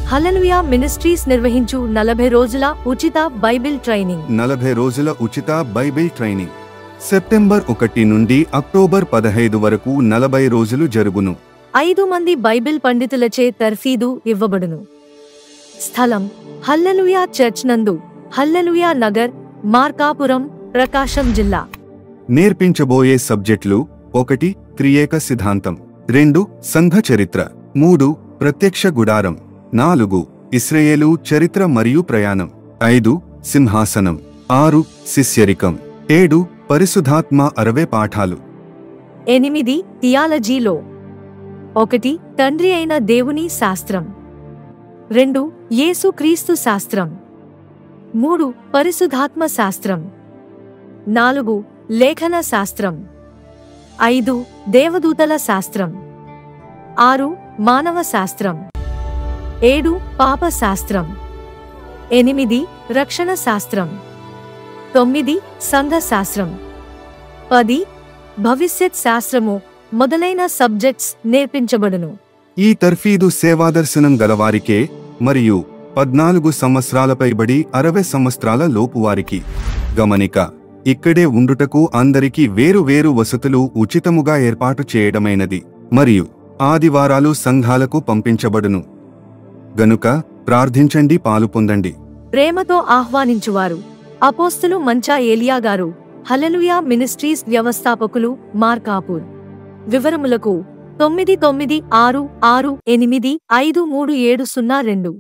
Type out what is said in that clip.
హల్లెలూయా ministries నిర్వహించు 40 రోజుల ఉచిత Bible training. 40 రోజుల ఉచిత బైబిల్ ట్రైనింగ్ సెప్టెంబర్ 1 నుండి అక్టోబర్ 15 వరకు 40 రోజులు జరుగును. 5 మంది బైబిల్ పండితులచే తర్ఫీదు ఇవ్వబడును. స్థలం హల్లెలూయా చర్చ్ నందు, హల్లెలూయా నగర్, మార్కాపురం, ప్రకాశం జిల్లా. నేర్పించబోయే సబ్జెక్టులు: 1 త్రియేక సిద్ధాంతం, 2 సంఘ చరిత్ర, 3 ప్రత్యక్ష గుడారం, 4 ఇశ్రాయేలు చరిత్ర మరియు ప్రయాణం, 5 సింహాసనం, 6 శిష్యరికం, 7 పరిశుద్ధాత్మ 60 పాఠాలు, 8 థియాలజీలో, 1 తండ్రి అయిన దేవుని శాస్త్రం, 2 యేసుక్రీస్తు శాస్త్రం, 3 పరిశుద్ధాత్మ శాస్త్రం, 4 లేఖన శాస్త్రం, 5 దేవదూతల శాస్త్రం, 6 మానవ శాస్త్రం, 7 పాప శాస్త్రం, 8 రక్షణ శాస్త్రం, 9 సంఘ శాస్త్రం, 10 భవిష్యత్ శాస్త్రము మొదలైన సబ్జెక్ట్స్ నేర్పించబడును. ఈ తర్ఫీదు సేవాదర్శనం గలవారికే మరియు 14 సంవత్సరాల పైబడి 60 సంవత్సరాల లోపువారికి. గమనిక: ఇక్కడే ఉండుటకు అందరికీ వేరు వేరు వసతులు ఉచితముగా ఏర్పాటు చేయడమైనది మరియు ఆదివారాలు సంఘాలకు పంపించబడును. గనుక ప్రార్థించండి, పాలుపొందండి. ప్రేమతో ఆహ్వానించువారు అపోస్తలు మంచా ఏలియా గారు, హల్లెలూయా మినిస్ట్రీస్ వ్యవస్థాపకులు, మార్కాపూర్. వివరములకు 996668537002.